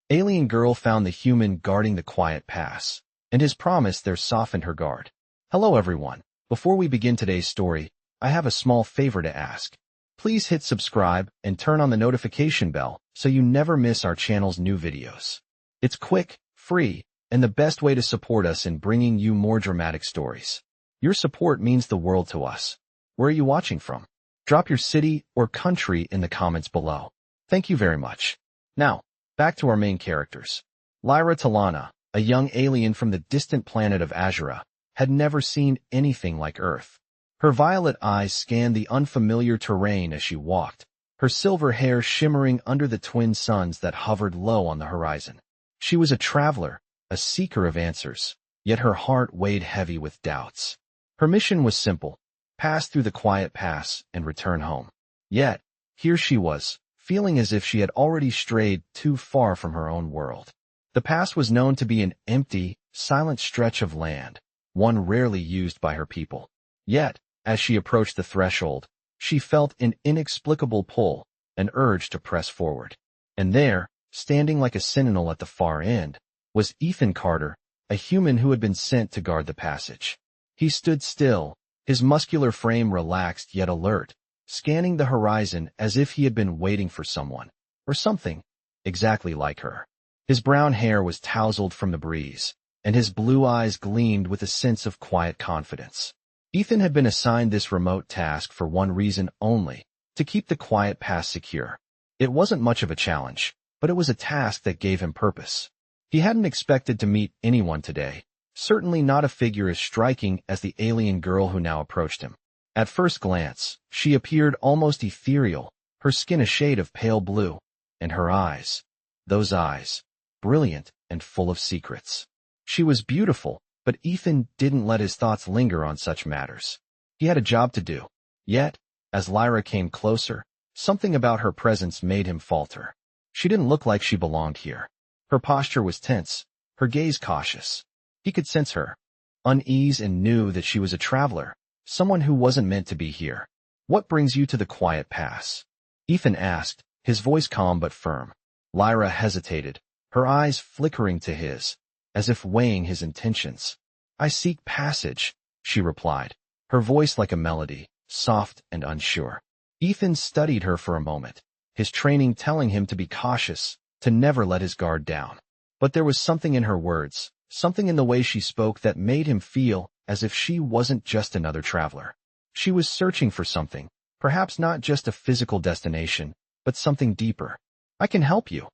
Alien girl found the human guarding the quiet pass, and his promise there softened her guard. Hello everyone. Before we begin today's story, I have a small favor to ask. Please hit subscribe and turn on the notification bell so you never miss our channel's new videos. It's quick, free, and the best way to support us in bringing you more dramatic stories. Your support means the world to us. Where are you watching from? Drop your city or country in the comments below. Thank you very much. Now, back to our main characters. Lyra Talana, a young alien from the distant planet of Azura, had never seen anything like Earth. Her violet eyes scanned the unfamiliar terrain as she walked, her silver hair shimmering under the twin suns that hovered low on the horizon. She was a traveler, a seeker of answers, yet her heart weighed heavy with doubts. Her mission was simple: pass through the quiet pass and return home. Yet, here she was, feeling as if she had already strayed too far from her own world. The pass was known to be an empty, silent stretch of land, one rarely used by her people. Yet, as she approached the threshold, she felt an inexplicable pull, an urge to press forward. And there, standing like a sentinel at the far end, was Ethan Carter, a human who had been sent to guard the passage. He stood still, his muscular frame relaxed yet alert, scanning the horizon as if he had been waiting for someone, or something, exactly like her. His brown hair was tousled from the breeze, and his blue eyes gleamed with a sense of quiet confidence. Ethan had been assigned this remote task for one reason only: to keep the quiet pass secure. It wasn't much of a challenge, but it was a task that gave him purpose. He hadn't expected to meet anyone today, certainly not a figure as striking as the alien girl who now approached him. At first glance, she appeared almost ethereal, her skin a shade of pale blue, and her eyes, those eyes, brilliant and full of secrets. She was beautiful, but Ethan didn't let his thoughts linger on such matters. He had a job to do. Yet, as Lyra came closer, something about her presence made him falter. She didn't look like she belonged here. Her posture was tense, her gaze cautious. He could sense her unease and knew that she was a traveler, someone who wasn't meant to be here. What brings you to the quiet pass? Ethan asked, his voice calm but firm. Lyra hesitated, her eyes flickering to his, as if weighing his intentions. I seek passage, she replied, her voice like a melody, soft and unsure. Ethan studied her for a moment, his training telling him to be cautious, to never let his guard down. But there was something in her words, something in the way she spoke that made him feel as if she wasn't just another traveler. She was searching for something, perhaps not just a physical destination, but something deeper. I can help you,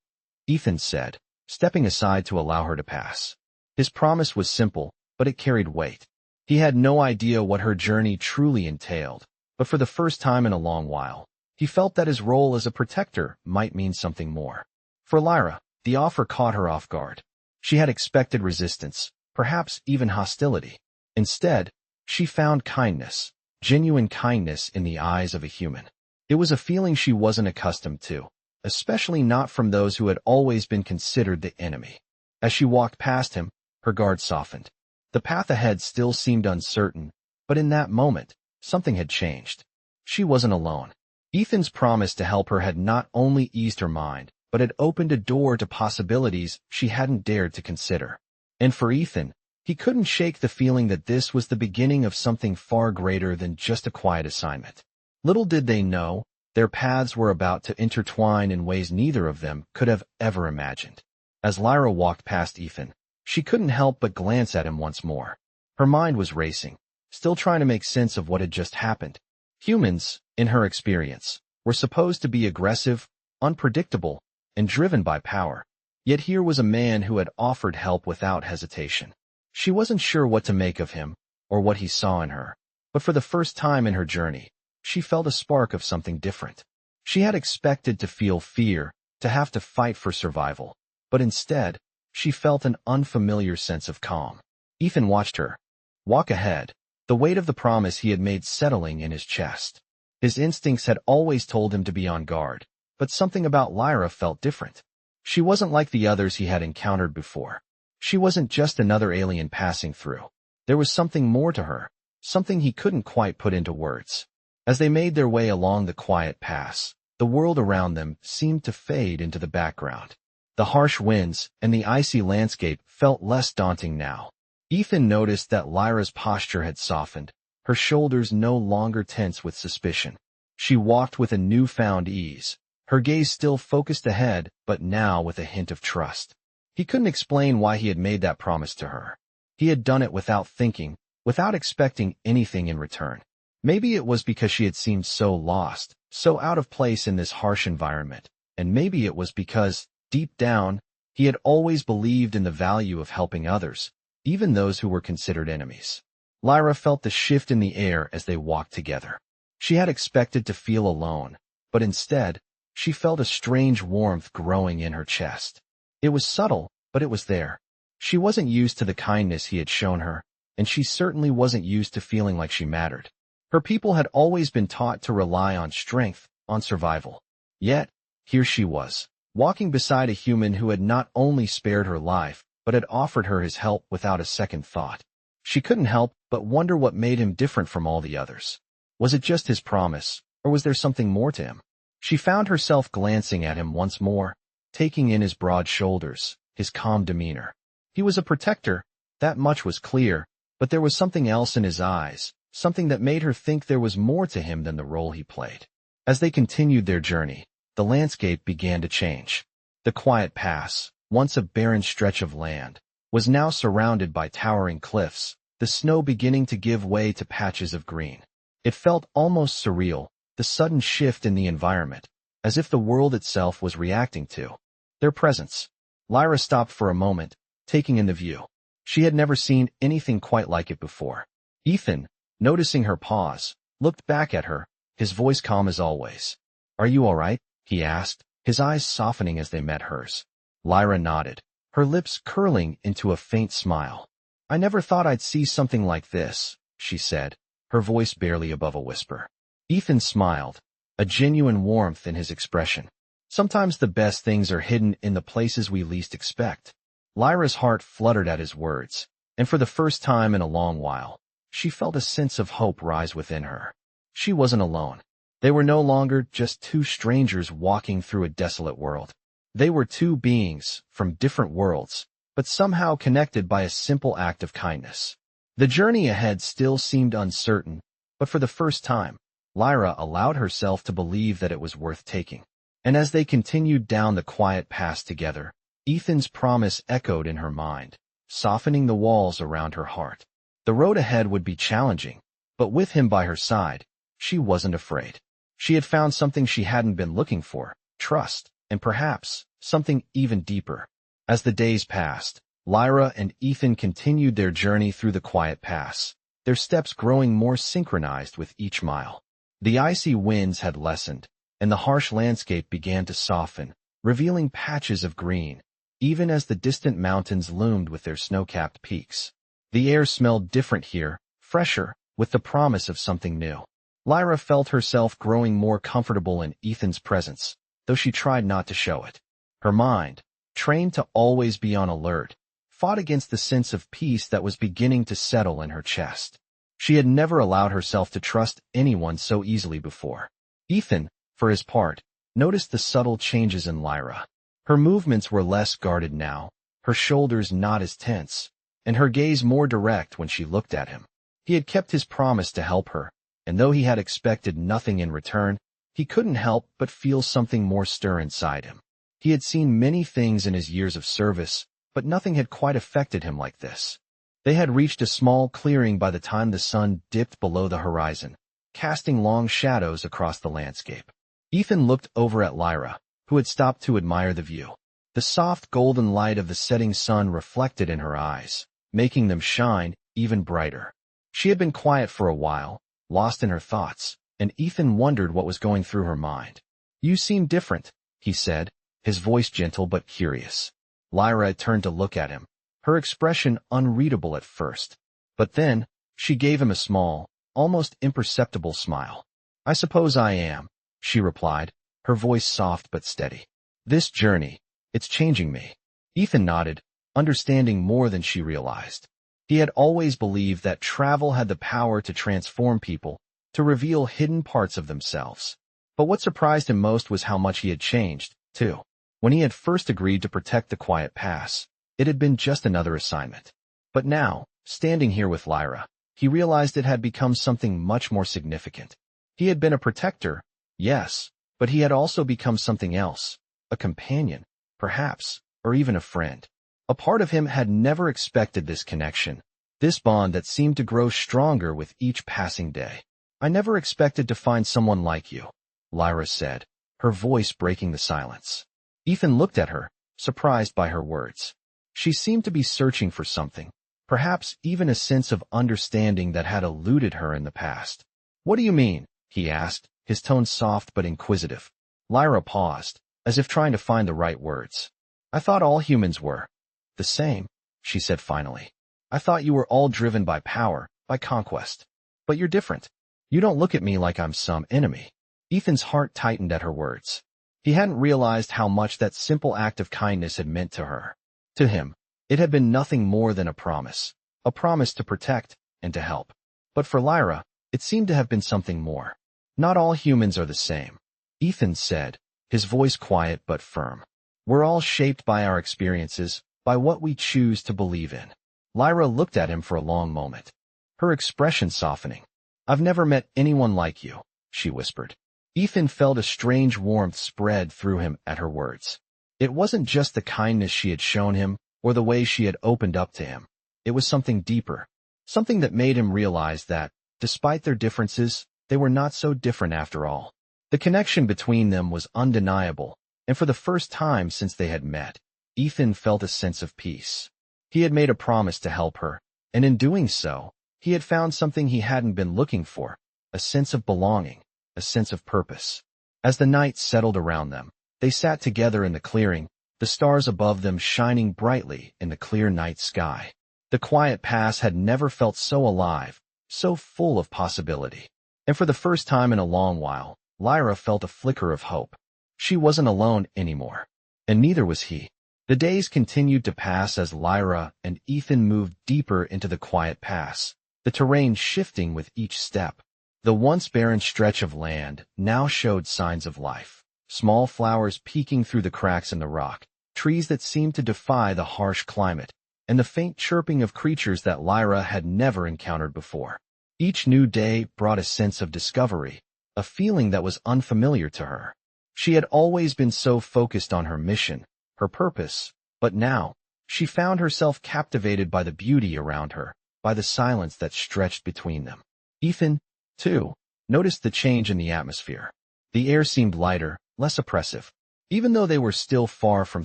Ethan said, stepping aside to allow her to pass. His promise was simple, but it carried weight. He had no idea what her journey truly entailed, but for the first time in a long while, he felt that his role as a protector might mean something more. For Lyra, the offer caught her off guard. She had expected resistance, perhaps even hostility. Instead, she found kindness, genuine kindness in the eyes of a human. It was a feeling she wasn't accustomed to, especially not from those who had always been considered the enemy. As she walked past him, her guard softened. The path ahead still seemed uncertain, but in that moment, something had changed. She wasn't alone. Ethan's promise to help her had not only eased her mind, but had opened a door to possibilities she hadn't dared to consider. And for Ethan, he couldn't shake the feeling that this was the beginning of something far greater than just a quiet assignment. Little did they know, their paths were about to intertwine in ways neither of them could have ever imagined. As Lyra walked past Ethan, she couldn't help but glance at him once more. Her mind was racing, still trying to make sense of what had just happened. Humans, in her experience, were supposed to be aggressive, unpredictable, and driven by power. Yet here was a man who had offered help without hesitation. She wasn't sure what to make of him, or what he saw in her, but for the first time in her journey, she felt a spark of something different. She had expected to feel fear, to have to fight for survival, but instead, she felt an unfamiliar sense of calm. Ethan watched her walk ahead, the weight of the promise he had made settling in his chest. His instincts had always told him to be on guard, but something about Lyra felt different. She wasn't like the others he had encountered before. She wasn't just another alien passing through. There was something more to her, something he couldn't quite put into words. As they made their way along the quiet pass, the world around them seemed to fade into the background. The harsh winds and the icy landscape felt less daunting now. Ethan noticed that Lyra's posture had softened, her shoulders no longer tense with suspicion. She walked with a newfound ease, her gaze still focused ahead, but now with a hint of trust. He couldn't explain why he had made that promise to her. He had done it without thinking, without expecting anything in return. Maybe it was because she had seemed so lost, so out of place in this harsh environment, and maybe it was because, deep down, he had always believed in the value of helping others, even those who were considered enemies. Lyra felt the shift in the air as they walked together. She had expected to feel alone, but instead, she felt a strange warmth growing in her chest. It was subtle, but it was there. She wasn't used to the kindness he had shown her, and she certainly wasn't used to feeling like she mattered. Her people had always been taught to rely on strength, on survival. Yet, here she was, walking beside a human who had not only spared her life, but had offered her his help without a second thought. She couldn't help but wonder what made him different from all the others. Was it just his promise, or was there something more to him? She found herself glancing at him once more, taking in his broad shoulders, his calm demeanor. He was a protector, that much was clear, but there was something else in his eyes, something that made her think there was more to him than the role he played. As they continued their journey, the landscape began to change. The quiet pass, once a barren stretch of land, was now surrounded by towering cliffs, the snow beginning to give way to patches of green. It felt almost surreal, the sudden shift in the environment, as if the world itself was reacting to their presence. Lyra stopped for a moment, taking in the view. She had never seen anything quite like it before. Ethan, noticing her pause, looked back at her, his voice calm as always. "Are you all right?" he asked, his eyes softening as they met hers. Lyra nodded, her lips curling into a faint smile. "I never thought I'd see something like this," she said, her voice barely above a whisper. Ethan smiled, a genuine warmth in his expression. Sometimes the best things are hidden in the places we least expect. Lyra's heart fluttered at his words, and for the first time in a long while, she felt a sense of hope rise within her. She wasn't alone. They were no longer just two strangers walking through a desolate world. They were two beings from different worlds, but somehow connected by a simple act of kindness. The journey ahead still seemed uncertain, but for the first time, Lyra allowed herself to believe that it was worth taking. And as they continued down the quiet pass together, Ethan's promise echoed in her mind, softening the walls around her heart. The road ahead would be challenging, but with him by her side, she wasn't afraid. She had found something she hadn't been looking for, trust, and perhaps something even deeper. As the days passed, Lyra and Ethan continued their journey through the quiet pass, their steps growing more synchronized with each mile. The icy winds had lessened, and the harsh landscape began to soften, revealing patches of green, even as the distant mountains loomed with their snow-capped peaks. The air smelled different here, fresher, with the promise of something new. Lyra felt herself growing more comfortable in Ethan's presence, though she tried not to show it. Her mind, trained to always be on alert, fought against the sense of peace that was beginning to settle in her chest. She had never allowed herself to trust anyone so easily before. Ethan, for his part, noticed the subtle changes in Lyra. Her movements were less guarded now, her shoulders not as tense, and her gaze more direct when she looked at him. He had kept his promise to help her, and though he had expected nothing in return, he couldn't help but feel something more stir inside him. He had seen many things in his years of service, but nothing had quite affected him like this. They had reached a small clearing by the time the sun dipped below the horizon, casting long shadows across the landscape. Ethan looked over at Lyra, who had stopped to admire the view. The soft golden light of the setting sun reflected in her eyes, making them shine even brighter. She had been quiet for a while, lost in her thoughts, and Ethan wondered what was going through her mind. "You seem different," he said, his voice gentle but curious. Lyra had turned to look at him, her expression unreadable at first. But then, she gave him a small, almost imperceptible smile. "I suppose I am," she replied, her voice soft but steady. "This journey, it's changing me." Ethan nodded, understanding more than she realized. He had always believed that travel had the power to transform people, to reveal hidden parts of themselves. But what surprised him most was how much he had changed, too. When he had first agreed to protect the Quiet Pass, it had been just another assignment. But now, standing here with Lyra, he realized it had become something much more significant. He had been a protector, yes, but he had also become something else, a companion, perhaps, or even a friend. A part of him had never expected this connection, this bond that seemed to grow stronger with each passing day. "I never expected to find someone like you," Lyra said, her voice breaking the silence. Ethan looked at her, surprised by her words. She seemed to be searching for something, perhaps even a sense of understanding that had eluded her in the past. "What do you mean?" he asked, his tone soft but inquisitive. Lyra paused, as if trying to find the right words. "I thought all humans were the same," she said finally. "I thought you were all driven by power, by conquest. But you're different. You don't look at me like I'm some enemy." Ethan's heart tightened at her words. He hadn't realized how much that simple act of kindness had meant to her. To him, it had been nothing more than a promise to protect and to help. But for Lyra, it seemed to have been something more. "Not all humans are the same," Ethan said, his voice quiet but firm. "We're all shaped by our experiences, by what we choose to believe in." Lyra looked at him for a long moment, her expression softening. "I've never met anyone like you," she whispered. Ethan felt a strange warmth spread through him at her words. It wasn't just the kindness she had shown him or the way she had opened up to him. It was something deeper, something that made him realize that, despite their differences, they were not so different after all. The connection between them was undeniable, and for the first time since they had met, Ethan felt a sense of peace. He had made a promise to help her, and in doing so, he had found something he hadn't been looking for, a sense of belonging, a sense of purpose. As the night settled around them, they sat together in the clearing, the stars above them shining brightly in the clear night sky. The Quiet Pass had never felt so alive, so full of possibility. And for the first time in a long while, Lyra felt a flicker of hope. She wasn't alone anymore. And neither was he. The days continued to pass as Lyra and Ethan moved deeper into the Quiet Pass, the terrain shifting with each step. The once barren stretch of land now showed signs of life. Small flowers peeking through the cracks in the rock, trees that seemed to defy the harsh climate, and the faint chirping of creatures that Lyra had never encountered before. Each new day brought a sense of discovery, a feeling that was unfamiliar to her. She had always been so focused on her mission, her purpose, but now, she found herself captivated by the beauty around her, by the silence that stretched between them. Ethan, too, noticed the change in the atmosphere. The air seemed lighter, less oppressive. Even though they were still far from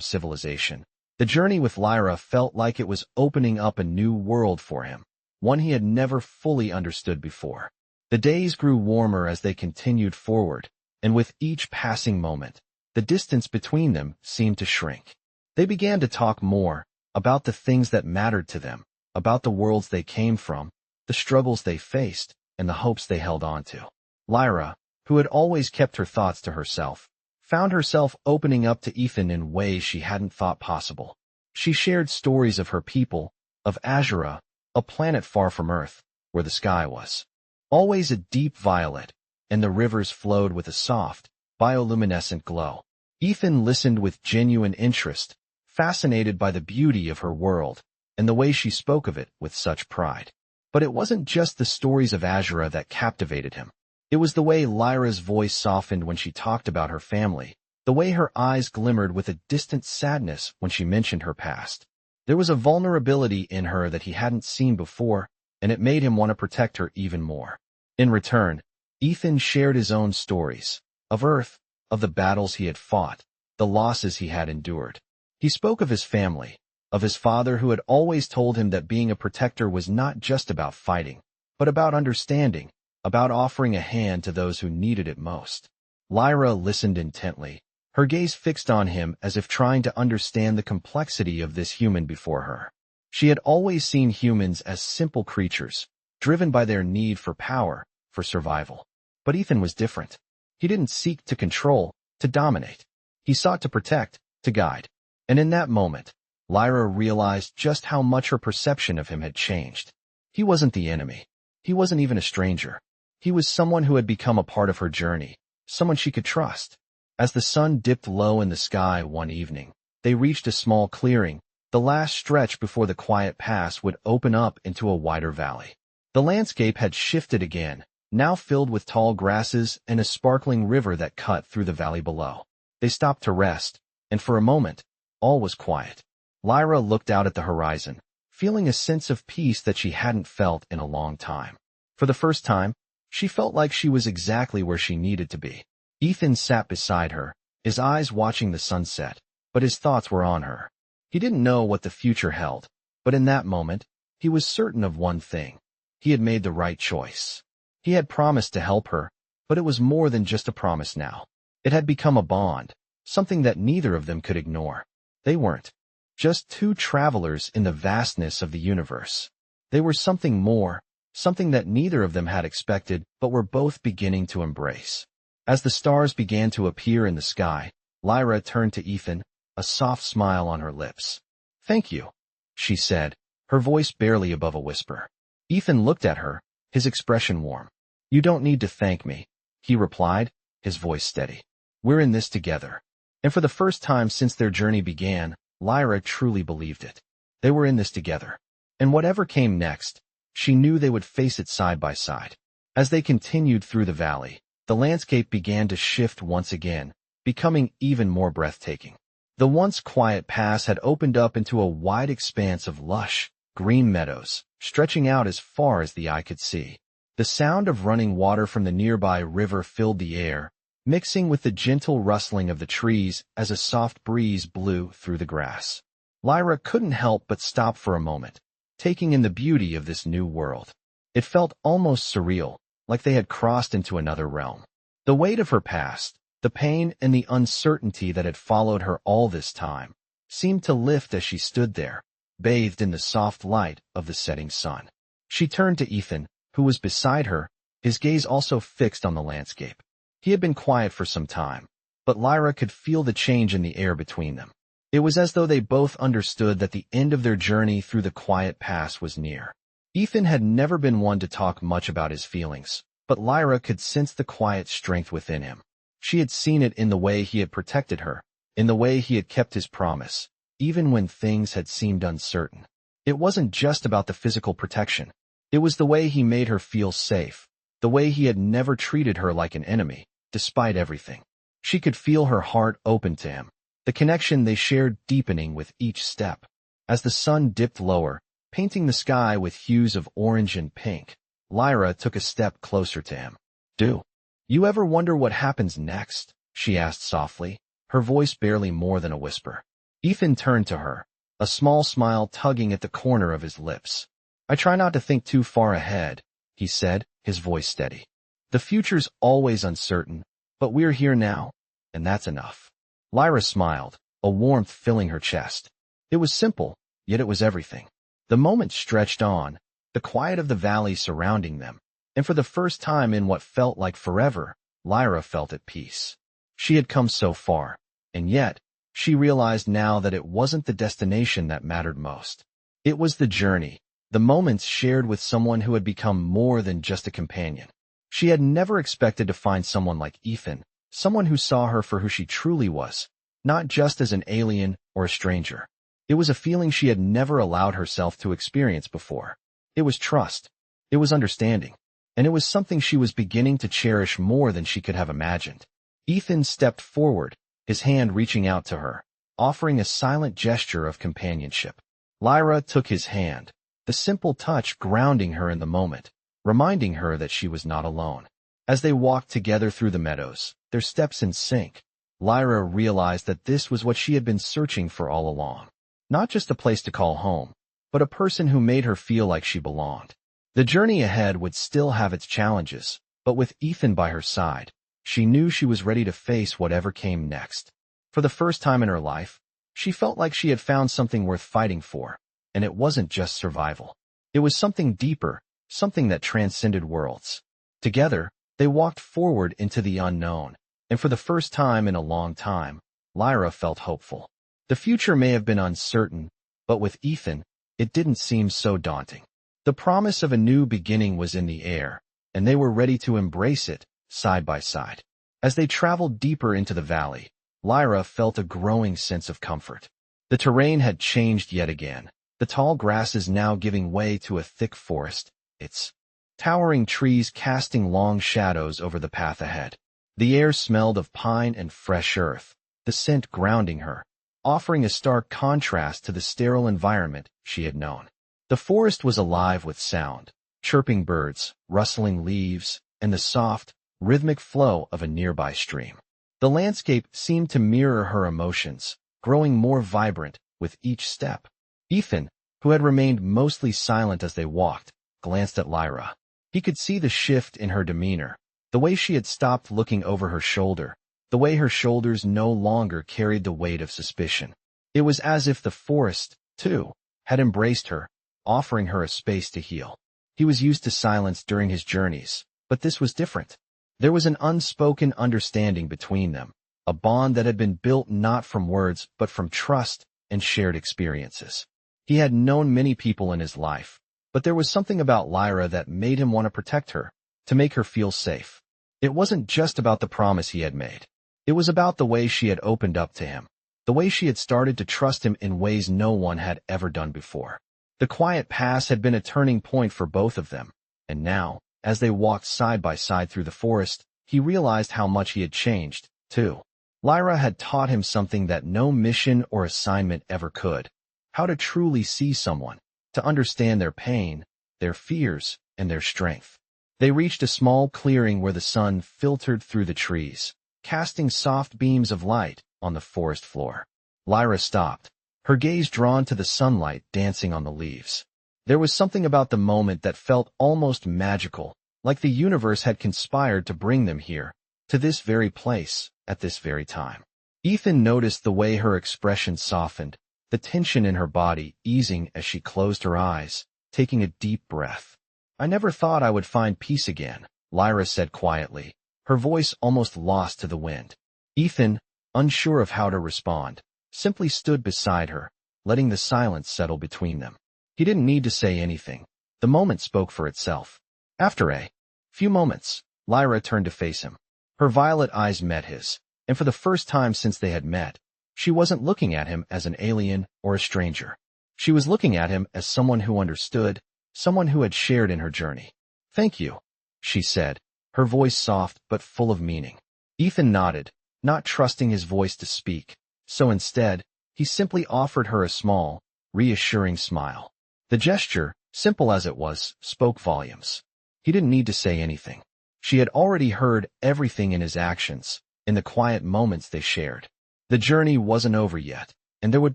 civilization, the journey with Lyra felt like it was opening up a new world for him, one he had never fully understood before. The days grew warmer as they continued forward, and with each passing moment, the distance between them seemed to shrink. They began to talk more about the things that mattered to them, about the worlds they came from, the struggles they faced, and the hopes they held on to. Lyra, who had always kept her thoughts to herself, found herself opening up to Ethan in ways she hadn't thought possible. She shared stories of her people, of Azura, a planet far from Earth, where the sky was always a deep violet, and the rivers flowed with a soft, bioluminescent glow. Ethan listened with genuine interest, fascinated by the beauty of her world, and the way she spoke of it with such pride. But it wasn't just the stories of Azura that captivated him. It was the way Lyra's voice softened when she talked about her family, the way her eyes glimmered with a distant sadness when she mentioned her past. There was a vulnerability in her that he hadn't seen before, and it made him want to protect her even more. In return, Ethan shared his own stories, of Earth, of the battles he had fought, the losses he had endured. He spoke of his family, of his father who had always told him that being a protector was not just about fighting, but about understanding, about offering a hand to those who needed it most. Lyra listened intently, her gaze fixed on him as if trying to understand the complexity of this human before her. She had always seen humans as simple creatures, driven by their need for power, for survival. But Ethan was different. He didn't seek to control, to dominate. He sought to protect, to guide. And in that moment, Lyra realized just how much her perception of him had changed. He wasn't the enemy. He wasn't even a stranger. He was someone who had become a part of her journey, someone she could trust. As the sun dipped low in the sky one evening, they reached a small clearing, the last stretch before the quiet pass would open up into a wider valley. The landscape had shifted again, now filled with tall grasses and a sparkling river that cut through the valley below. They stopped to rest, and for a moment, all was quiet. Lyra looked out at the horizon, feeling a sense of peace that she hadn't felt in a long time. For the first time, she felt like she was exactly where she needed to be. Ethan sat beside her, his eyes watching the sunset, but his thoughts were on her. He didn't know what the future held, but in that moment, he was certain of one thing. He had made the right choice. He had promised to help her, but it was more than just a promise now. It had become a bond, something that neither of them could ignore. They weren't just two travelers in the vastness of the universe. They were something more, something that neither of them had expected but were both beginning to embrace. As the stars began to appear in the sky, Lyra turned to Ethan, a soft smile on her lips. "Thank you," she said, her voice barely above a whisper. Ethan looked at her, his expression warm. "You don't need to thank me," he replied, his voice steady. "We're in this together." And for the first time since their journey began, Lyra truly believed it. They were in this together. And whatever came next, she knew they would face it side by side. As they continued through the valley, the landscape began to shift once again, becoming even more breathtaking. The once quiet pass had opened up into a wide expanse of lush, green meadows, stretching out as far as the eye could see. The sound of running water from the nearby river filled the air, mixing with the gentle rustling of the trees as a soft breeze blew through the grass. Lyra couldn't help but stop for a moment, taking in the beauty of this new world. It felt almost surreal, like they had crossed into another realm. The weight of her past, the pain and the uncertainty that had followed her all this time, seemed to lift as she stood there, bathed in the soft light of the setting sun. She turned to Ethan, who was beside her, his gaze also fixed on the landscape. He had been quiet for some time, but Lyra could feel the change in the air between them. It was as though they both understood that the end of their journey through the quiet pass was near. Ethan had never been one to talk much about his feelings, but Lyra could sense the quiet strength within him. She had seen it in the way he had protected her, in the way he had kept his promise, even when things had seemed uncertain. It wasn't just about the physical protection. It was the way he made her feel safe, the way he had never treated her like an enemy, despite everything. She could feel her heart open to him, the connection they shared deepening with each step. As the sun dipped lower, painting the sky with hues of orange and pink, Lyra took a step closer to him. "Do you ever wonder what happens next?" she asked softly, her voice barely more than a whisper. Ethan turned to her, a small smile tugging at the corner of his lips. "I try not to think too far ahead," he said, his voice steady. "The future's always uncertain, but we're here now, and that's enough." Lyra smiled, a warmth filling her chest. It was simple, yet it was everything. The moment stretched on, the quiet of the valley surrounding them, and for the first time in what felt like forever, Lyra felt at peace. She had come so far, and yet, she realized now that it wasn't the destination that mattered most. It was the journey, the moments shared with someone who had become more than just a companion. She had never expected to find someone like Ethan, someone who saw her for who she truly was, not just as an alien or a stranger. It was a feeling she had never allowed herself to experience before. It was trust. It was understanding. And it was something she was beginning to cherish more than she could have imagined. Ethan stepped forward, his hand reaching out to her, offering a silent gesture of companionship. Lyra took his hand, the simple touch grounding her in the moment, reminding her that she was not alone. As they walked together through the meadows, their steps in sync, Lyra realized that this was what she had been searching for all along. Not just a place to call home, but a person who made her feel like she belonged. The journey ahead would still have its challenges, but with Ethan by her side, she knew she was ready to face whatever came next. For the first time in her life, she felt like she had found something worth fighting for, and it wasn't just survival. It was something deeper, something that transcended worlds. Together, they walked forward into the unknown, and for the first time in a long time, Lyra felt hopeful. The future may have been uncertain, but with Ethan, it didn't seem so daunting. The promise of a new beginning was in the air, and they were ready to embrace it, side by side. As they traveled deeper into the valley, Lyra felt a growing sense of comfort. The terrain had changed yet again, the tall grasses now giving way to a thick forest, its towering trees casting long shadows over the path ahead. The air smelled of pine and fresh earth, the scent grounding her, offering a stark contrast to the sterile environment she had known. The forest was alive with sound, chirping birds, rustling leaves, and the soft, rhythmic flow of a nearby stream. The landscape seemed to mirror her emotions, growing more vibrant with each step. Ethan, who had remained mostly silent as they walked, glanced at Lyra. He could see the shift in her demeanor, the way she had stopped looking over her shoulder, the way her shoulders no longer carried the weight of suspicion. It was as if the forest, too, had embraced her, offering her a space to heal. He was used to silence during his journeys, but this was different. There was an unspoken understanding between them, a bond that had been built not from words but from trust and shared experiences. He had known many people in his life, but there was something about Lyra that made him want to protect her, to make her feel safe. It wasn't just about the promise he had made. It was about the way she had opened up to him, the way she had started to trust him in ways no one had ever done before. The quiet pass had been a turning point for both of them, and now, as they walked side by side through the forest, he realized how much he had changed, too. Lyra had taught him something that no mission or assignment ever could: how to truly see someone, to understand their pain, their fears, and their strength. They reached a small clearing where the sun filtered through the trees, casting soft beams of light on the forest floor. Lyra stopped, her gaze drawn to the sunlight dancing on the leaves. There was something about the moment that felt almost magical, like the universe had conspired to bring them here, to this very place, at this very time. Ethan noticed the way her expression softened, the tension in her body easing as she closed her eyes, taking a deep breath. "I never thought I would find peace again," Lyra said quietly, her voice almost lost to the wind. Ethan, unsure of how to respond, simply stood beside her, letting the silence settle between them. He didn't need to say anything. The moment spoke for itself. After a few moments, Lyra turned to face him. Her violet eyes met his, and for the first time since they had met, she wasn't looking at him as an alien or a stranger. She was looking at him as someone who understood, someone who had shared in her journey. "Thank you," she said, her voice soft but full of meaning. Ethan nodded, not trusting his voice to speak, so instead, he simply offered her a small, reassuring smile. The gesture, simple as it was, spoke volumes. He didn't need to say anything. She had already heard everything in his actions, in the quiet moments they shared. The journey wasn't over yet, and there would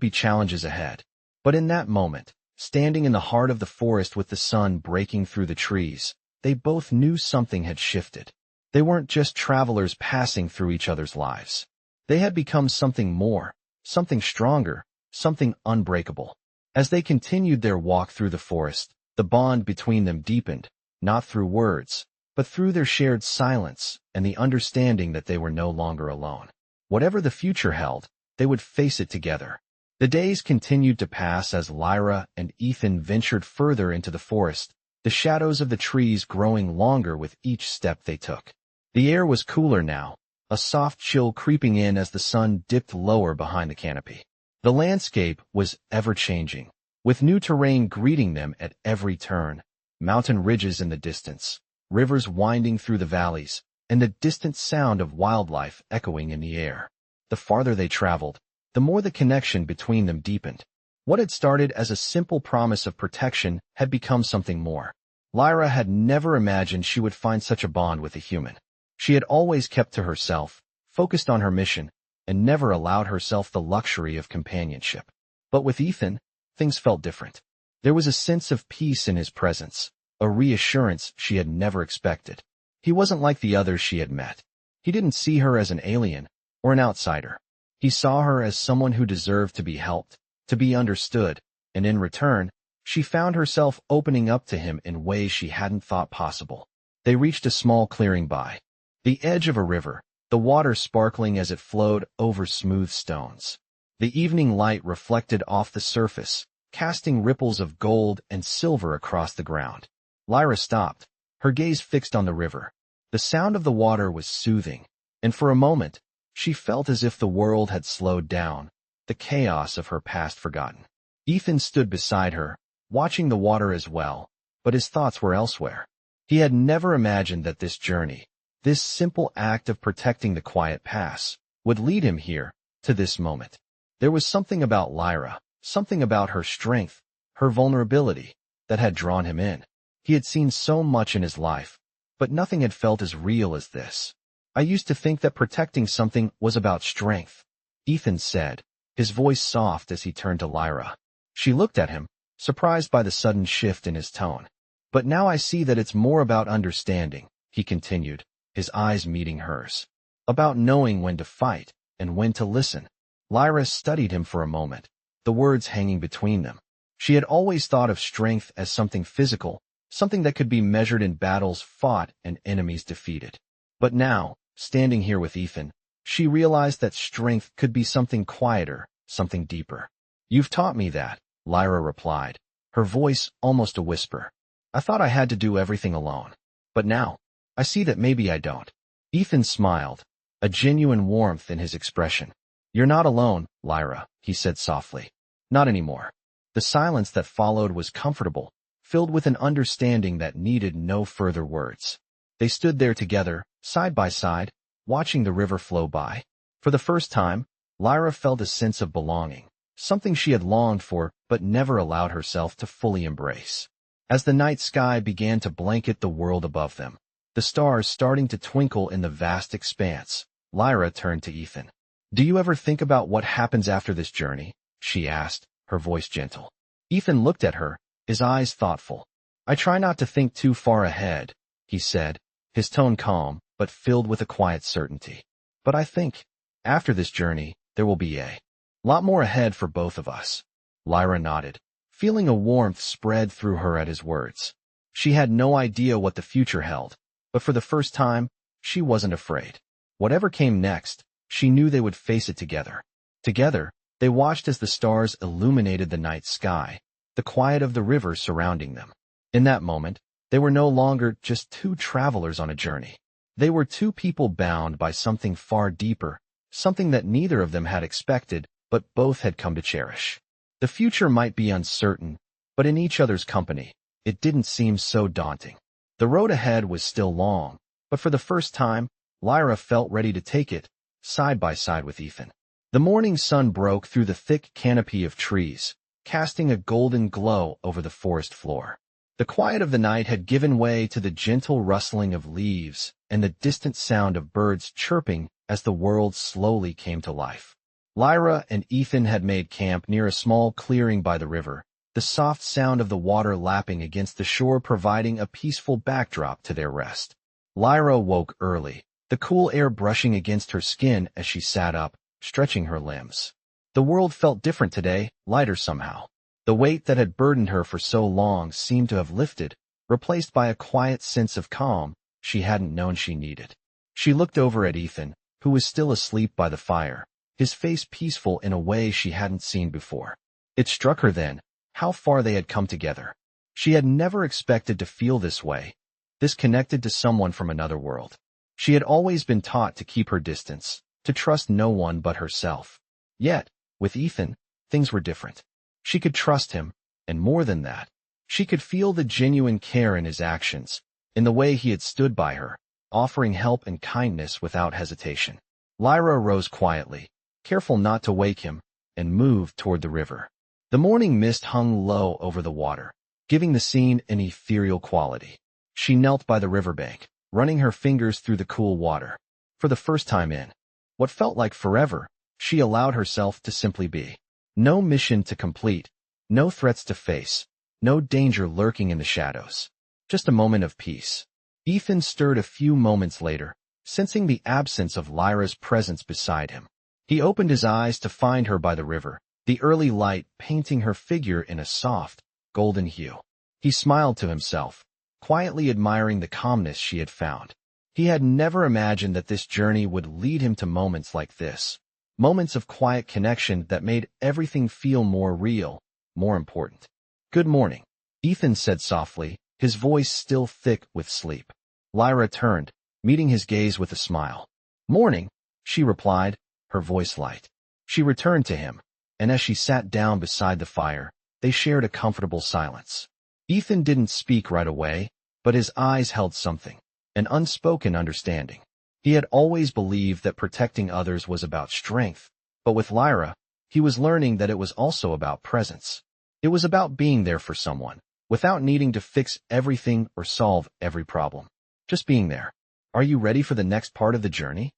be challenges ahead. But in that moment, standing in the heart of the forest with the sun breaking through the trees, they both knew something had shifted. They weren't just travelers passing through each other's lives. They had become something more, something stronger, something unbreakable. As they continued their walk through the forest, the bond between them deepened, not through words, but through their shared silence and the understanding that they were no longer alone. Whatever the future held, they would face it together. The days continued to pass as Lyra and Ethan ventured further into the forest, the shadows of the trees growing longer with each step they took. The air was cooler now, a soft chill creeping in as the sun dipped lower behind the canopy. The landscape was ever-changing, with new terrain greeting them at every turn, mountain ridges in the distance, rivers winding through the valleys, and the distant sound of wildlife echoing in the air. The farther they traveled, the more the connection between them deepened. What had started as a simple promise of protection had become something more. Lyra had never imagined she would find such a bond with a human. She had always kept to herself, focused on her mission, and never allowed herself the luxury of companionship. But with Ethan, things felt different. There was a sense of peace in his presence, a reassurance she had never expected. He wasn't like the others she had met. He didn't see her as an alien or an outsider. He saw her as someone who deserved to be helped, to be understood, and in return, she found herself opening up to him in ways she hadn't thought possible. They reached a small clearing by the edge of a river, the water sparkling as it flowed over smooth stones. The evening light reflected off the surface, casting ripples of gold and silver across the ground. Lyra stopped, her gaze fixed on the river. The sound of the water was soothing, and for a moment, she felt as if the world had slowed down, the chaos of her past forgotten. Ethan stood beside her, watching the water as well, but his thoughts were elsewhere. He had never imagined that this journey, this simple act of protecting the quiet pass, would lead him here, to this moment. There was something about Lyra, something about her strength, her vulnerability, that had drawn him in. He had seen so much in his life, but nothing had felt as real as this. I used to think that protecting something was about strength, Ethan said, his voice soft as he turned to Lyra. She looked at him, surprised by the sudden shift in his tone. But now I see that it's more about understanding, he continued, his eyes meeting hers. About knowing when to fight and when to listen. Lyra studied him for a moment, the words hanging between them. She had always thought of strength as something physical, something that could be measured in battles fought and enemies defeated. But now, standing here with Ethan, she realized that strength could be something quieter, something deeper. You've taught me that, Lyra replied, her voice almost a whisper. I thought I had to do everything alone. But now, I see that maybe I don't. Ethan smiled, a genuine warmth in his expression. You're not alone, Lyra, he said softly. Not anymore. The silence that followed was comfortable, filled with an understanding that needed no further words. They stood there together, side by side, watching the river flow by. For the first time, Lyra felt a sense of belonging, something she had longed for but never allowed herself to fully embrace. As the night sky began to blanket the world above them, the stars starting to twinkle in the vast expanse, Lyra turned to Ethan. Do you ever think about what happens after this journey? She asked, her voice gentle. Ethan looked at her, his eyes thoughtful. I try not to think too far ahead, he said, his tone calm, but filled with a quiet certainty. But I think, after this journey, there will be a lot more ahead for both of us. Lyra nodded, feeling a warmth spread through her at his words. She had no idea what the future held, but for the first time, she wasn't afraid. Whatever came next, she knew they would face it together. Together, they watched as the stars illuminated the night sky, the quiet of the river surrounding them. In that moment, they were no longer just two travelers on a journey. They were two people bound by something far deeper, something that neither of them had expected, but both had come to cherish. The future might be uncertain, but in each other's company, it didn't seem so daunting. The road ahead was still long, but for the first time, Lyra felt ready to take it, side by side with Ethan. The morning sun broke through the thick canopy of trees, casting a golden glow over the forest floor. The quiet of the night had given way to the gentle rustling of leaves and the distant sound of birds chirping as the world slowly came to life. Lyra and Ethan had made camp near a small clearing by the river, the soft sound of the water lapping against the shore providing a peaceful backdrop to their rest. Lyra woke early, the cool air brushing against her skin as she sat up, stretching her limbs. The world felt different today, lighter somehow. The weight that had burdened her for so long seemed to have lifted, replaced by a quiet sense of calm she hadn't known she needed. She looked over at Ethan, who was still asleep by the fire, his face peaceful in a way she hadn't seen before. It struck her then, how far they had come together. She had never expected to feel this way, this connected to someone from another world. She had always been taught to keep her distance, to trust no one but herself. Yet, with Ethan, things were different. She could trust him, and more than that, she could feel the genuine care in his actions, in the way he had stood by her, offering help and kindness without hesitation. Lyra rose quietly, careful not to wake him, and moved toward the river. The morning mist hung low over the water, giving the scene an ethereal quality. She knelt by the riverbank, running her fingers through the cool water. For the first time in what felt like forever, she allowed herself to simply be. No mission to complete, no threats to face, no danger lurking in the shadows. Just a moment of peace. Ethan stirred a few moments later, sensing the absence of Lyra's presence beside him. He opened his eyes to find her by the river, the early light painting her figure in a soft, golden hue. He smiled to himself, quietly admiring the calmness she had found. He had never imagined that this journey would lead him to moments like this. Moments of quiet connection that made everything feel more real, more important. Good morning, Ethan said softly, his voice still thick with sleep. Lyra turned, meeting his gaze with a smile. "Morning," she replied, her voice light. She returned to him, and as she sat down beside the fire, they shared a comfortable silence. Ethan didn't speak right away, but his eyes held something, an unspoken understanding. He had always believed that protecting others was about strength, but with Lyra, he was learning that it was also about presence. It was about being there for someone, without needing to fix everything or solve every problem. Just being there. "Are you ready for the next part of the journey?"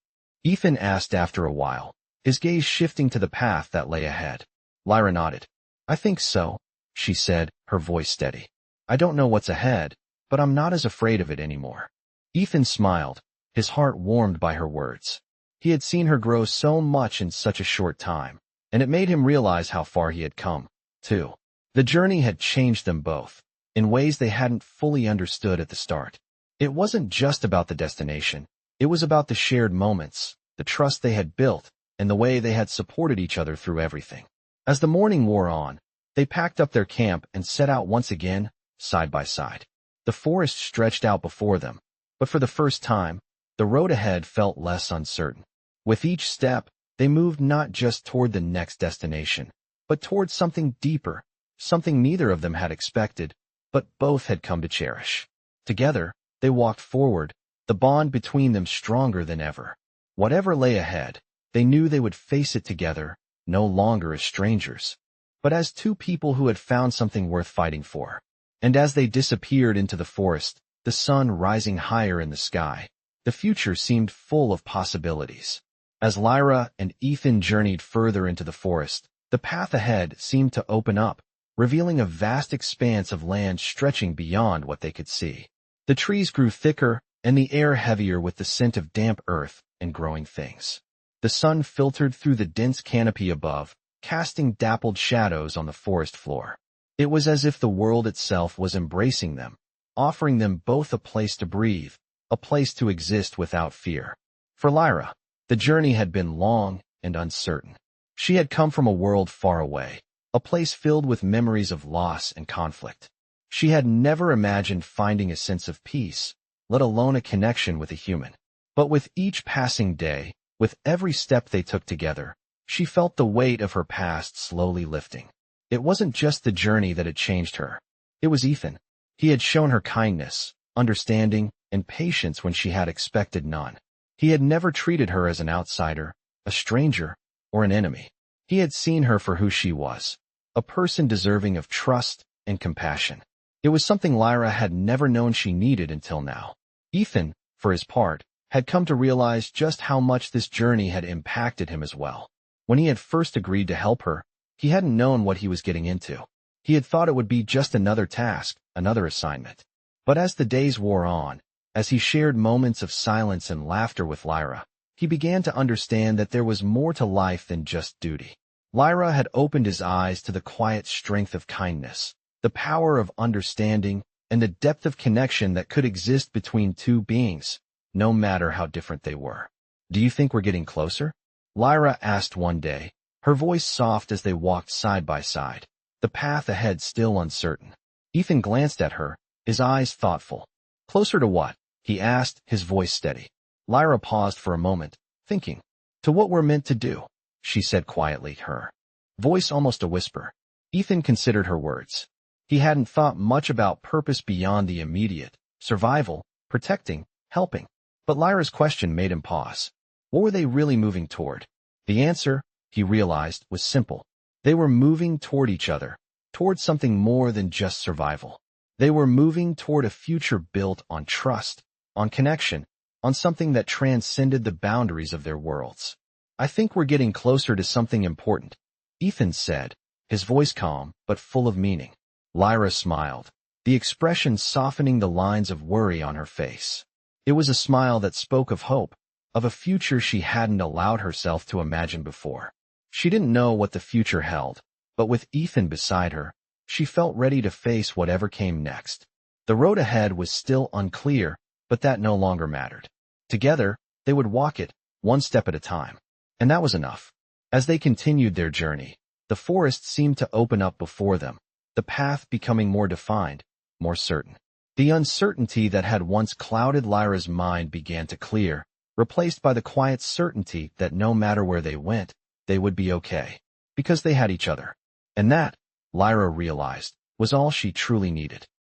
Ethan asked after a while, his gaze shifting to the path that lay ahead. Lyra nodded. "I think so," she said, her voice steady. "I don't know what's ahead, but I'm not as afraid of it anymore." Ethan smiled, his heart warmed by her words. He had seen her grow so much in such a short time, and it made him realize how far he had come, too. The journey had changed them both, in ways they hadn't fully understood at the start. It wasn't just about the destination, it was about the shared moments, the trust they had built, and the way they had supported each other through everything. As the morning wore on, they packed up their camp and set out once again, side by side. The forest stretched out before them, but for the first time, the road ahead felt less uncertain. With each step, they moved not just toward the next destination, but toward something deeper, something neither of them had expected, but both had come to cherish. Together, they walked forward, the bond between them stronger than ever. Whatever lay ahead, they knew they would face it together, no longer as strangers, but as two people who had found something worth fighting for. And as they disappeared into the forest, the sun rising higher in the sky, the future seemed full of possibilities. As Lyra and Ethan journeyed further into the forest, the path ahead seemed to open up, revealing a vast expanse of land stretching beyond what they could see. The trees grew thicker, and the air heavier with the scent of damp earth and growing things. The sun filtered through the dense canopy above, casting dappled shadows on the forest floor. It was as if the world itself was embracing them, offering them both a place to breathe, a place to exist without fear. For Lyra, the journey had been long and uncertain. She had come from a world far away, a place filled with memories of loss and conflict. She had never imagined finding a sense of peace, let alone a connection with a human. But with each passing day, with every step they took together, she felt the weight of her past slowly lifting. It wasn't just the journey that had changed her. It was Ethan. He had shown her kindness, understanding, and patience when she had expected none. He had never treated her as an outsider, a stranger, or an enemy. He had seen her for who she was, a person deserving of trust and compassion. It was something Lyra had never known she needed until now. Ethan, for his part, had come to realize just how much this journey had impacted him as well. When he had first agreed to help her, he hadn't known what he was getting into. He had thought it would be just another task, another assignment. But as the days wore on, as he shared moments of silence and laughter with Lyra, he began to understand that there was more to life than just duty. Lyra had opened his eyes to the quiet strength of kindness, the power of understanding, and the depth of connection that could exist between two beings, no matter how different they were. "Do you think we're getting closer?" Lyra asked one day, her voice soft as they walked side by side, the path ahead still uncertain. Ethan glanced at her, his eyes thoughtful. "Closer to what?" he asked, his voice steady. Lyra paused for a moment, thinking. "To what we're meant to do," she said quietly, her voice almost a whisper. Ethan considered her words. He hadn't thought much about purpose beyond the immediate, survival, protecting, helping. But Lyra's question made him pause. What were they really moving toward? The answer, he realized, was simple. They were moving toward each other, toward something more than just survival. They were moving toward a future built on trust, on connection, on something that transcended the boundaries of their worlds. "I think we're getting closer to something important," Ethan said, his voice calm but full of meaning. Lyra smiled, the expression softening the lines of worry on her face. It was a smile that spoke of hope, of a future she hadn't allowed herself to imagine before. She didn't know what the future held, but with Ethan beside her, she felt ready to face whatever came next. The road ahead was still unclear, but that no longer mattered. Together, they would walk it, one step at a time. And that was enough. As they continued their journey, the forest seemed to open up before them, the path becoming more defined, more certain. The uncertainty that had once clouded Lyra's mind began to clear, replaced by the quiet certainty that no matter where they went, they would be okay, because they had each other. And that, Lyra realized, was all she truly needed.